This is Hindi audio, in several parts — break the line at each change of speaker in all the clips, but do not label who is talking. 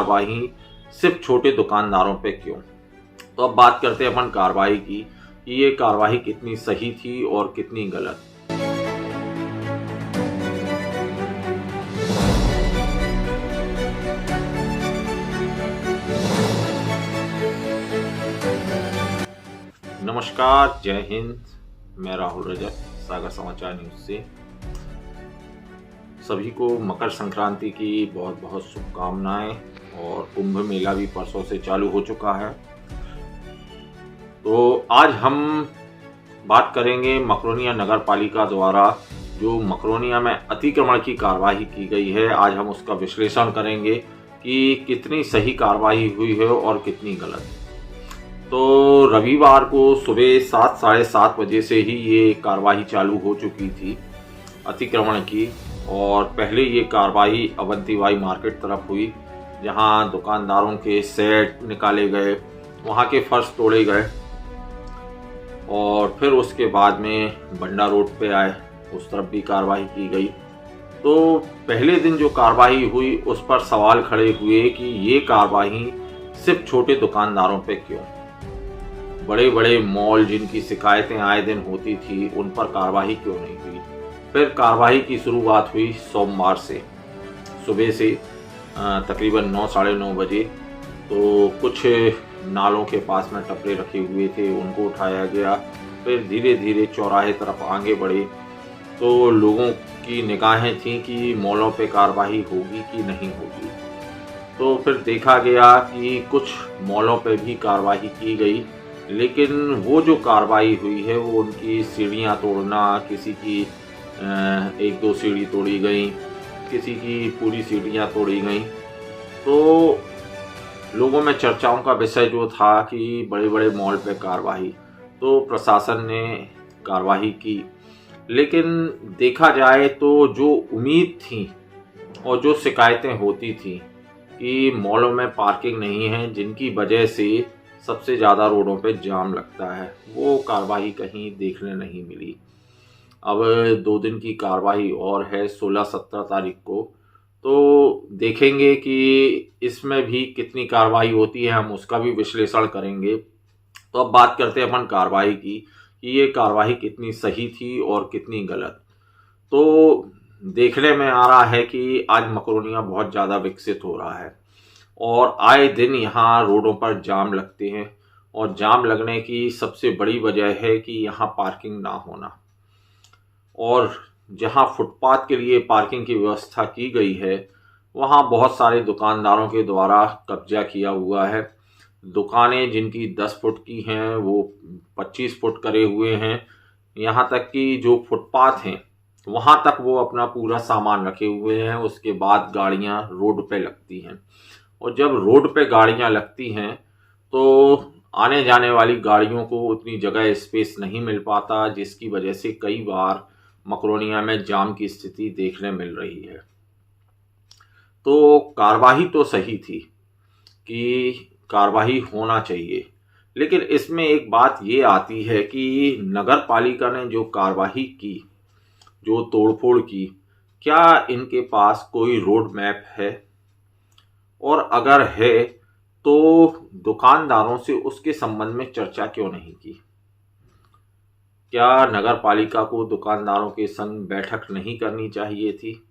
कार्रवाई सिर्फ छोटे दुकानदारों पे क्यों। तो अब बात करते हैं अपन कार्रवाई की कि ये कार्रवाई कितनी सही थी और कितनी गलत। नमस्कार, जय हिंद। मैं राहुल रजक, सागर समाचार न्यूज से। सभी को मकर संक्रांति की बहुत बहुत शुभकामनाएं। और कुंभ मेला भी परसों से चालू हो चुका है। तो आज हम बात करेंगे मकरोनिया नगर पालिका द्वारा जो मकरोनिया में अतिक्रमण की कार्रवाई की गई है। आज हम उसका विश्लेषण करेंगे कि कितनी सही कार्रवाई हुई है और कितनी गलत। तो रविवार को सुबह 7 साढ़े 7 बजे से ही ये कार्रवाई चालू हो चुकी थी अतिक्रमण की। और पहले ये कार्रवाई अवंतीबाई मार्केट तरफ हुई, जहां दुकानदारों के सेट निकाले गए, वहां के फर्श तोड़े गए। और फिर उसके बाद में बंडा रोड पे आए, उस तरफ भी कार्रवाई की गई। तो पहले दिन जो कार्रवाई हुई उस पर सवाल खड़े हुए कि ये कार्रवाई सिर्फ छोटे दुकानदारों पे क्यों। बड़े बड़े मॉल जिनकी शिकायतें आए दिन होती थी उन पर कार्रवाई क्यों नहीं हुई। फिर कार्रवाई की शुरुआत हुई सोमवार से सुबह से तकरीबन 9 साढ़े 9 बजे। तो कुछ नालों के पास में टपरे रखे हुए थे, उनको उठाया गया। फिर धीरे धीरे चौराहे तरफ आगे बढ़े। तो लोगों की निगाहें थीं कि मॉलों पे कार्रवाई होगी कि नहीं होगी। तो फिर देखा गया कि कुछ मॉलों पे भी कार्रवाई की गई, लेकिन वो जो कार्रवाई हुई है वो उनकी सीढ़ियाँ तोड़ना, किसी की 1-2 सीढ़ी तोड़ी गई, किसी की पूरी सीढ़ियाँ तोड़ी गई। तो लोगों में चर्चाओं का विषय जो था कि बड़े बड़े मॉल पे कार्रवाई, तो प्रशासन ने कार्रवाई की। लेकिन देखा जाए तो जो उम्मीद थी और जो शिकायतें होती थी कि मॉलों में पार्किंग नहीं है, जिनकी वजह से सबसे ज़्यादा रोडों पे जाम लगता है, वो कार्रवाई कहीं देखने नहीं मिली। अब 2 दिन की कार्रवाई और है 16-17 तारीख को। तो देखेंगे कि इसमें भी कितनी कार्रवाई होती है, हम उसका भी विश्लेषण करेंगे। तो अब बात करते हैं अपन कार्रवाई की कि ये कार्रवाई कितनी सही थी और कितनी गलत। तो देखने में आ रहा है कि आज मकरोनिया बहुत ज़्यादा विकसित हो रहा है और आए दिन यहाँ रोडों पर जाम लगते हैं। और जाम लगने की सबसे बड़ी वजह है कि यहाँ पार्किंग ना होना। और जहाँ फुटपाथ के लिए पार्किंग की व्यवस्था की गई है, वहाँ बहुत सारे दुकानदारों के द्वारा कब्जा किया हुआ है। दुकानें जिनकी 10 फुट की हैं वो 25 फुट करे हुए हैं। यहाँ तक कि जो फुटपाथ हैं वहाँ तक वो अपना पूरा सामान रखे हुए हैं। उसके बाद गाड़ियाँ रोड पे लगती हैं। और जब रोड पे गाड़ियां लगती हैं तो आने जाने वाली गाड़ियों को उतनी जगह स्पेस नहीं मिल पाता, जिसकी वजह से कई बार मकरोनिया में जाम की स्थिति देखने मिल रही है। तो कार्रवाई तो सही थी कि कार्रवाई होना चाहिए, लेकिन इसमें एक बात ये आती है कि नगर पालिका ने जो कार्रवाई की, जो तोड़फोड़ की, क्या इनके पास कोई रोड मैप है? और अगर है तो दुकानदारों से उसके संबंध में चर्चा क्यों नहीं की? क्या नगर पालिका को दुकानदारों के संग बैठक नहीं करनी चाहिए थी?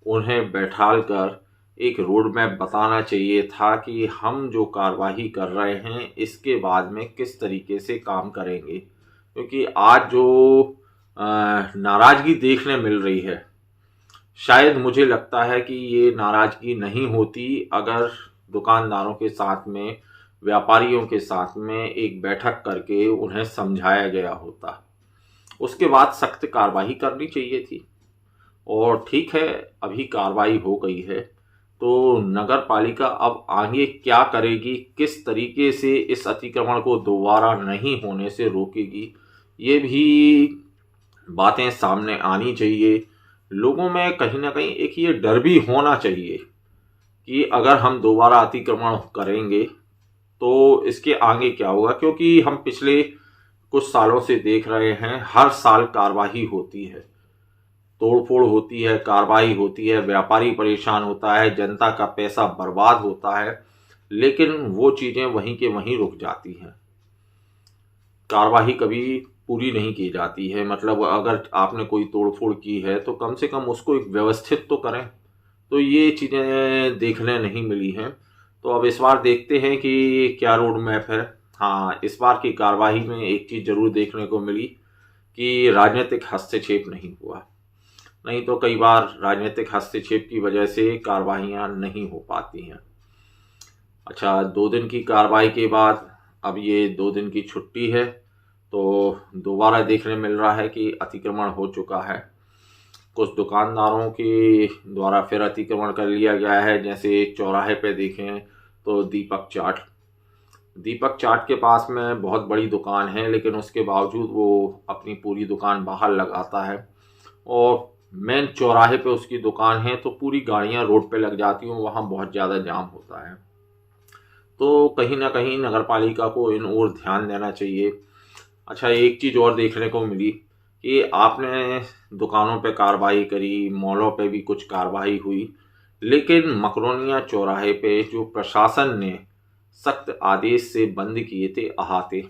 उन्हें बैठाल कर एक रोड मैप बताना चाहिए था कि हम जो कार्रवाई कर रहे हैं इसके बाद में किस तरीके से काम करेंगे। क्योंकि आज जो नाराजगी देखने मिल रही है, शायद मुझे लगता है कि ये नाराजगी नहीं होती अगर दुकानदारों के साथ में, व्यापारियों के साथ में एक बैठक करके उन्हें समझाया गया होता। उसके बाद सख्त कार्रवाई करनी चाहिए थी। और ठीक है, अभी कार्रवाई हो गई है, तो नगर पालिका अब आगे क्या करेगी, किस तरीके से इस अतिक्रमण को दोबारा नहीं होने से रोकेगी, ये भी बातें सामने आनी चाहिए। लोगों में कहीं ना कहीं एक ये डर भी होना चाहिए कि अगर हम दोबारा अतिक्रमण करेंगे तो इसके आगे क्या होगा। क्योंकि हम पिछले कुछ सालों से देख रहे हैं हर साल कार्रवाई होती है। तोड़फोड़ होती है, कार्रवाई होती है, व्यापारी परेशान होता है, जनता का पैसा बर्बाद होता है, लेकिन वो चीज़ें वहीं के वहीं रुक जाती हैं। कार्रवाई कभी पूरी नहीं की जाती है। मतलब अगर आपने कोई तोड़फोड़ की है तो कम से कम उसको एक व्यवस्थित तो करें। तो ये चीज़ें देखने नहीं मिली हैं। तो अब इस बार देखते हैं कि क्या रोड मैप है। हाँ, इस बार की कार्रवाई में एक चीज़ ज़रूर देखने को मिली कि राजनीतिक हस्तक्षेप नहीं हुआ। नहीं तो कई बार राजनीतिक हस्तक्षेप की वजह से कार्रवाइयाँ नहीं हो पाती हैं। अच्छा, 2 दिन की कार्रवाई के बाद अब ये 2 दिन की छुट्टी है, तो दोबारा देखने मिल रहा है कि अतिक्रमण हो चुका है। कुछ दुकानदारों के द्वारा फिर अतिक्रमण कर लिया गया है। जैसे चौराहे पे देखें तो दीपक चाट के पास में बहुत बड़ी दुकान है, लेकिन उसके बावजूद वो अपनी पूरी दुकान बाहर लगाता है और मेन चौराहे पे उसकी दुकान है, तो पूरी गाड़ियां रोड पे लग जाती हैं, वहाँ बहुत ज़्यादा जाम होता है। तो कहीं ना कहीं नगरपालिका को इन ओर ध्यान देना चाहिए। अच्छा, एक चीज़ और देखने को मिली कि आपने दुकानों पे कार्रवाई करी, मॉलों पे भी कुछ कार्रवाई हुई, लेकिन मकरोनिया चौराहे पे जो प्रशासन ने सख्त आदेश से बंद किए थे अहाते,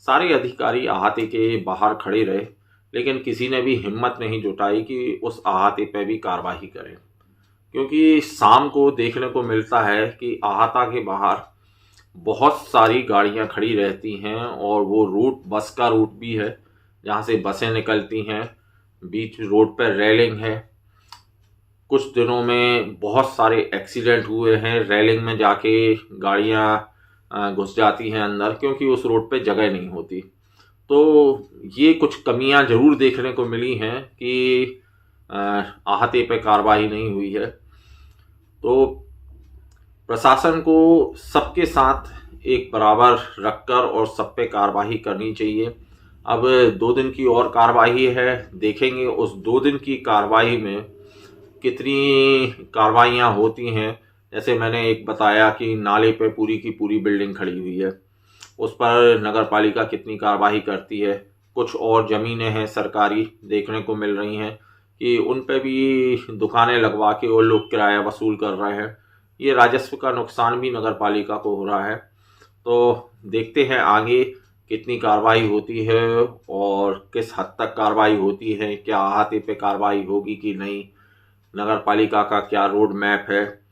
सारे अधिकारी अहाते के बाहर खड़े रहे, लेकिन किसी ने भी हिम्मत नहीं जुटाई कि उस अहाते पे भी कार्रवाई करें। क्योंकि शाम को देखने को मिलता है कि अहाता के बाहर बहुत सारी गाड़ियां खड़ी रहती हैं और वो रूट बस का रूट भी है जहाँ से बसें निकलती हैं। बीच रोड पर रेलिंग है। कुछ दिनों में बहुत सारे एक्सीडेंट हुए हैं, रेलिंग में जाके गाड़ियां घुस जाती हैं अंदर, क्योंकि उस रोड पे जगह नहीं होती। तो ये कुछ कमियां जरूर देखने को मिली हैं कि आहते पे कार्रवाई नहीं हुई है। तो प्रशासन को सबके साथ एक बराबर रखकर और सब पे कार्रवाई करनी चाहिए। अब 2 दिन की और कार्रवाई है, देखेंगे उस 2 दिन की कार्रवाई में कितनी कार्रवाइयाँ होती हैं। जैसे मैंने एक बताया कि नाले पे पूरी की पूरी बिल्डिंग खड़ी हुई है, उस पर नगर पालिका कितनी कार्रवाई करती है। कुछ और ज़मीनें हैं सरकारी देखने को मिल रही हैं कि उन पे भी दुकानें लगवा के वो लोग किराया वसूल कर रहे हैं। ये राजस्व का नुकसान भी नगर पालिका को हो रहा है। तो देखते हैं आगे कितनी कार्रवाई होती है और किस हद तक कार्रवाई होती है, क्या अहाते पे कार्रवाई होगी कि नहीं, नगर पालिका का क्या रोड मैप है।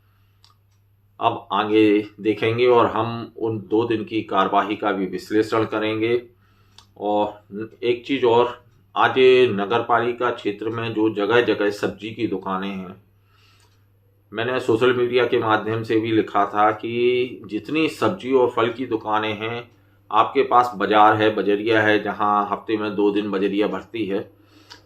अब आगे देखेंगे और हम उन 2 दिन की कार्रवाई का भी विश्लेषण करेंगे। और एक चीज़ और, आज नगर पालिका क्षेत्र में जो जगह जगह सब्जी की दुकानें हैं, मैंने सोशल मीडिया के माध्यम से भी लिखा था कि जितनी सब्जी और फल की दुकानें हैं, आपके पास बाजार है, बजरिया है, जहां हफ्ते में 2 दिन बजरिया भरती है,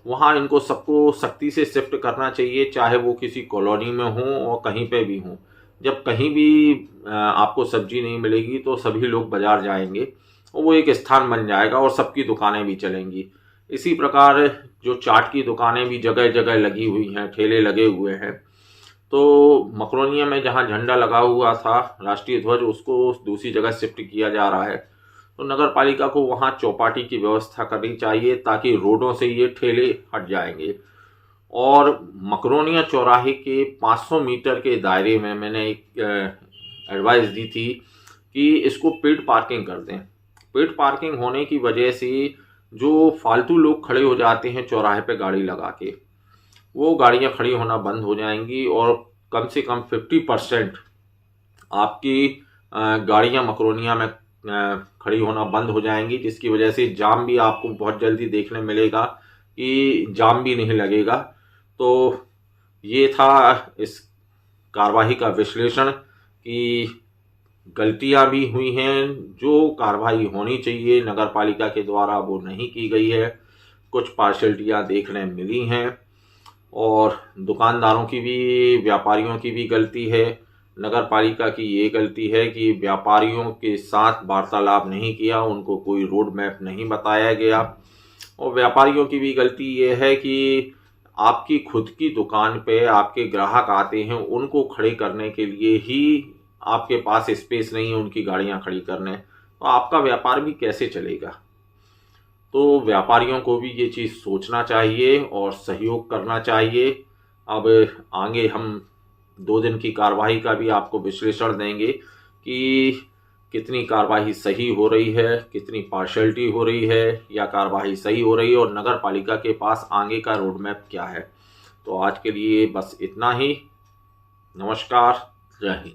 वहां इनको सबको सख्ती से शिफ्ट करना चाहिए, चाहे वो किसी कॉलोनी में हो और कहीं पे भी हो। जब कहीं भी आपको सब्जी नहीं मिलेगी तो सभी लोग बाजार जाएंगे और वो एक स्थान बन जाएगा और सबकी दुकानें भी चलेंगी। इसी प्रकार जो चाट की दुकानें भी जगह जगह लगी हुई हैं, ठेले लगे हुए हैं। तो मकरोनिया में जहां झंडा लगा हुआ था, राष्ट्रीय ध्वज, उसको दूसरी जगह शिफ्ट किया जा रहा है। तो नगर पालिका को वहां चौपाटी की व्यवस्था करनी चाहिए ताकि रोडों से ये ठेले हट जाएंगे। और मकरोनिया चौराहे के 500 मीटर के दायरे में मैंने एक एडवाइस दी थी कि इसको पेड पार्किंग कर दें। पेड पार्किंग होने की वजह से जो फालतू लोग खड़े हो जाते हैं चौराहे पे गाड़ी लगा के, वो गाड़ियां खड़ी होना बंद हो जाएंगी और कम से कम 50% आपकी गाड़ियां मकरोनिया में खड़ी होना बंद हो जाएंगी, जिसकी वजह से जाम भी आपको बहुत जल्दी देखने मिलेगा कि जाम भी नहीं लगेगा। तो ये था इस कार्रवाई का विश्लेषण कि गलतियां भी हुई हैं, जो कार्रवाई होनी चाहिए नगर पालिका के द्वारा वो नहीं की गई है, कुछ पार्शलिटियां देखने मिली हैं और दुकानदारों की भी, व्यापारियों की भी गलती है। नगर पालिका की ये गलती है कि व्यापारियों के साथ वार्तालाप नहीं किया, उनको कोई रोड मैप नहीं बताया गया। और व्यापारियों की भी गलती ये है कि आपकी खुद की दुकान पे आपके ग्राहक आते हैं, उनको खड़े करने के लिए ही आपके पास स्पेस नहीं है उनकी गाड़ियां खड़ी करने, तो आपका व्यापार भी कैसे चलेगा। तो व्यापारियों को भी ये चीज़ सोचना चाहिए और सहयोग करना चाहिए। अब आगे हम 2 दिन की कार्रवाई का भी आपको विश्लेषण देंगे कि कितनी कार्रवाई सही हो रही है, कितनी पार्शलिटी हो रही है, या कार्रवाई सही हो रही है और नगर पालिका के पास आगे का रोड मैप क्या है। तो आज के लिए बस इतना ही। नमस्कार, जय हिंद।